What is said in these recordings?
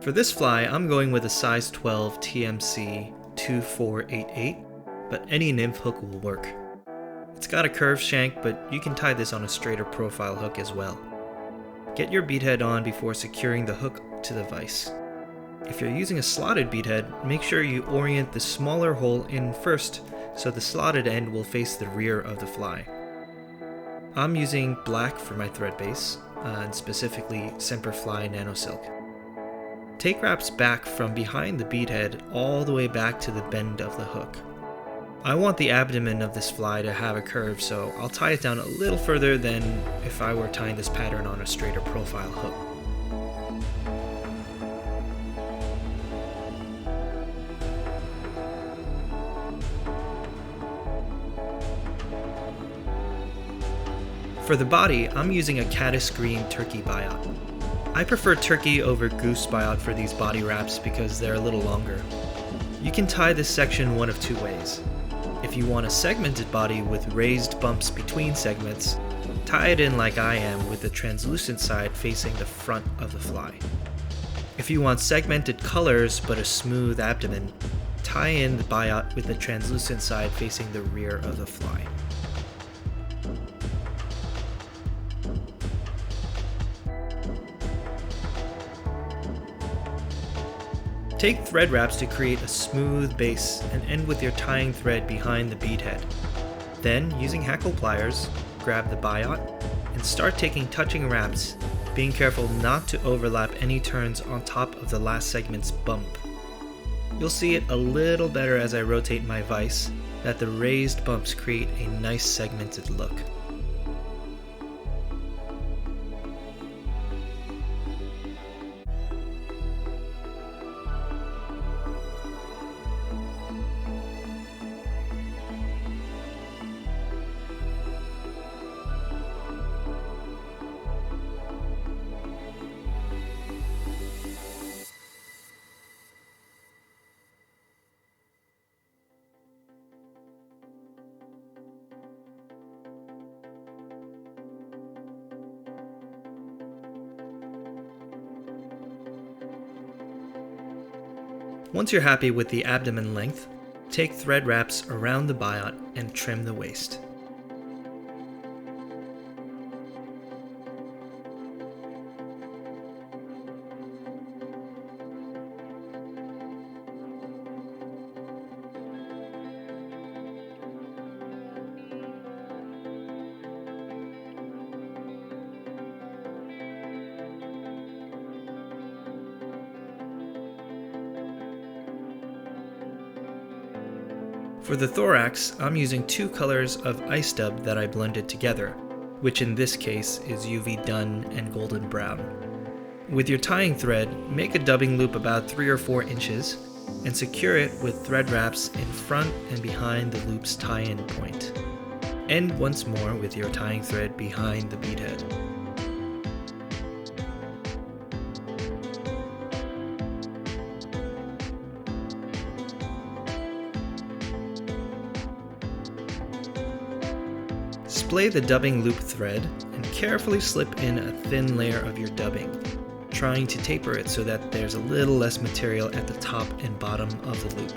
For this fly, I'm going with a size 12 TMC 2488, but any nymph hook will work. It's got a curved shank, but you can tie this on a straighter profile hook as well. Get your beadhead on before securing the hook to the vise. If you're using a slotted beadhead, make sure you orient the smaller hole in first so the slotted end will face the rear of the fly. I'm using black for my thread base, and specifically Semperfli Nanosilk. Take wraps back from behind the beadhead all the way back to the bend of the hook. I want the abdomen of this fly to have a curve, so I'll tie it down a little further than if I were tying this pattern on a straighter profile hook. For the body, I'm using a Caddis green turkey Biot. I prefer turkey over goose Biot for these body wraps because they're a little longer. You can tie this section one of two ways. If you want a segmented body with raised bumps between segments, tie it in like I am with the translucent side facing the front of the fly. If you want segmented colors but a smooth abdomen, tie in the Biot with the translucent side facing the rear of the fly. Take thread wraps to create a smooth base and end with your tying thread behind the beadhead. Then, using Hackle pliers, grab the Biot and start taking touching wraps, being careful not to overlap any turns on top of the last segment's bump. You'll see it a little better as I rotate my vise, that the raised bumps create a nice segmented look. Once you're happy with the abdomen length, take thread wraps around the Biot and trim the waist. For the thorax, I'm using two colors of ice dub that I blended together, which in this case is UV dun and golden brown. With your tying thread, make a dubbing loop about 3 or 4 inches and secure it with thread wraps in front and behind the loop's tie-in point. End once more with your tying thread behind the beadhead. Splay the dubbing loop thread and carefully slip in a thin layer of your dubbing, trying to taper it so that there's a little less material at the top and bottom of the loop.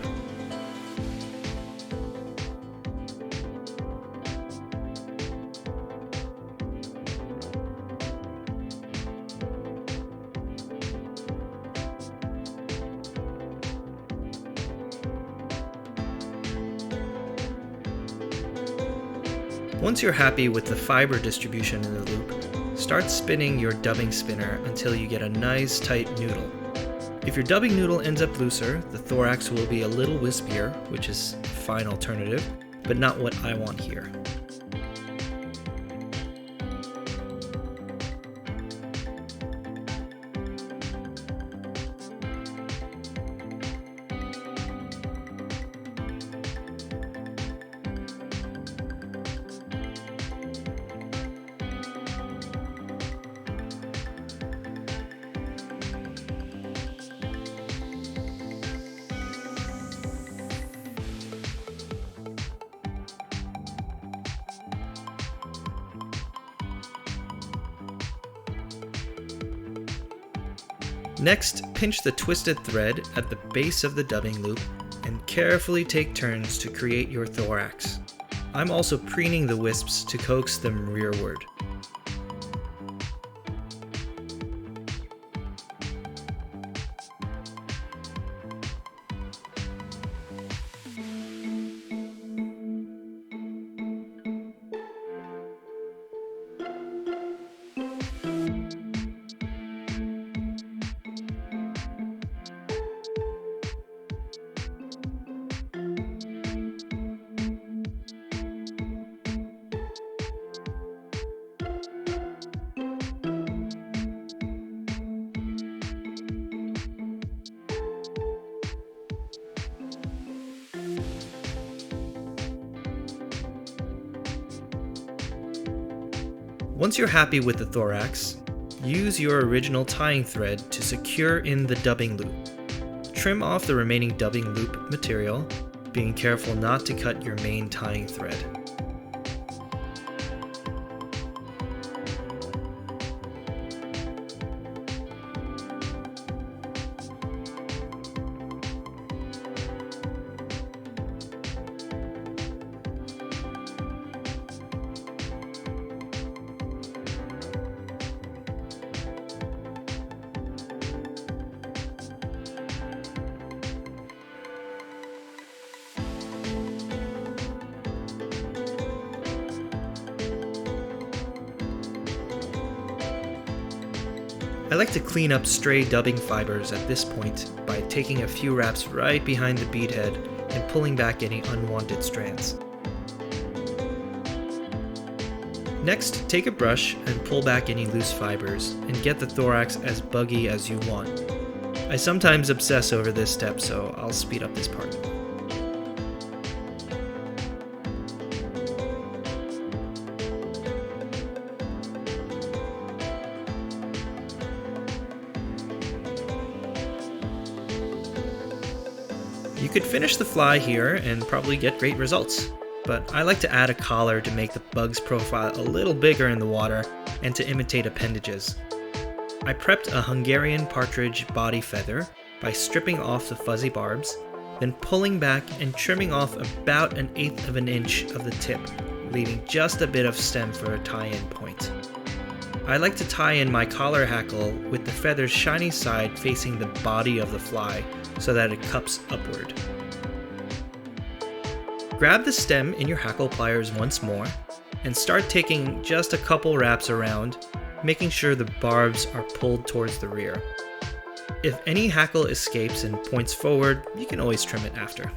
Once you're happy with the fiber distribution in the loop, start spinning your dubbing spinner until you get a nice tight noodle. If your dubbing noodle ends up looser, the thorax will be a little wispier, which is a fine alternative, but not what I want here. Next, pinch the twisted thread at the base of the dubbing loop and carefully take turns to create your thorax. I'm also preening the wisps to coax them rearward. Once you're happy with the thorax, use your original tying thread to secure in the dubbing loop. Trim off the remaining dubbing loop material, being careful not to cut your main tying thread. I like to clean up stray dubbing fibers at this point by taking a few wraps right behind the bead head and pulling back any unwanted strands. Next, take a brush and pull back any loose fibers and get the thorax as buggy as you want. I sometimes obsess over this step, so I'll speed up this part. You could finish the fly here and probably get great results, but I like to add a collar to make the bug's profile a little bigger in the water and to imitate appendages. I prepped a Hungarian partridge body feather by stripping off the fuzzy barbs, then pulling back and trimming off about 1/8 of an inch of the tip, leaving just a bit of stem for a tie-in point. I like to tie in my collar hackle with the feather's shiny side facing the body of the fly so that it cups upward. Grab the stem in your hackle pliers once more and start taking just a couple wraps around, making sure the barbs are pulled towards the rear. If any hackle escapes and points forward, you can always trim it after.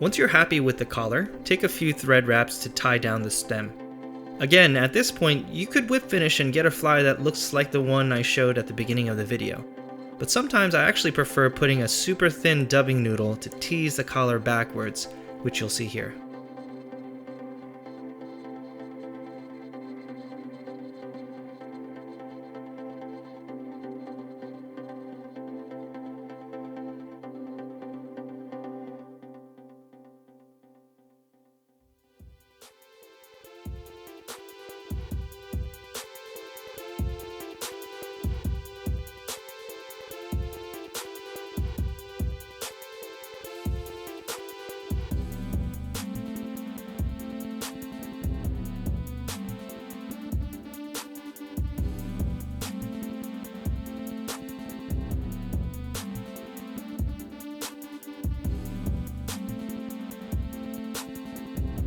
Once you're happy with the collar, take a few thread wraps to tie down the stem. Again, at this point, you could whip finish and get a fly that looks like the one I showed at the beginning of the video. But sometimes I actually prefer putting a super thin dubbing noodle to tease the collar backwards, which you'll see here.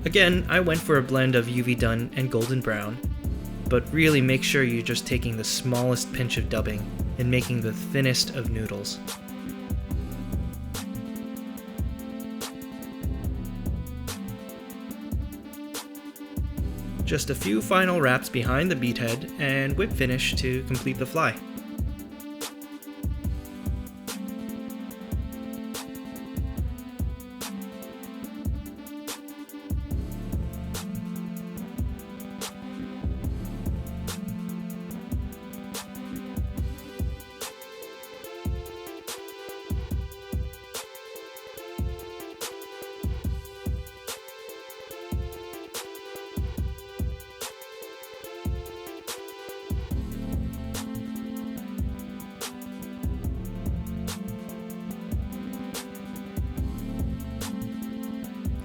Again, I went for a blend of UV dun and golden brown, but really make sure you're just taking the smallest pinch of dubbing in making the thinnest of noodles. Just a few final wraps behind the beadhead and whip finish to complete the fly.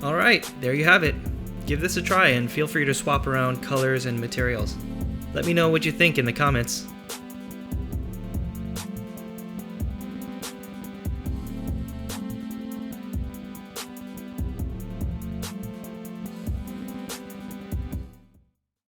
Alright, there you have it. Give this a try and feel free to swap around colors and materials. Let me know what you think in the comments.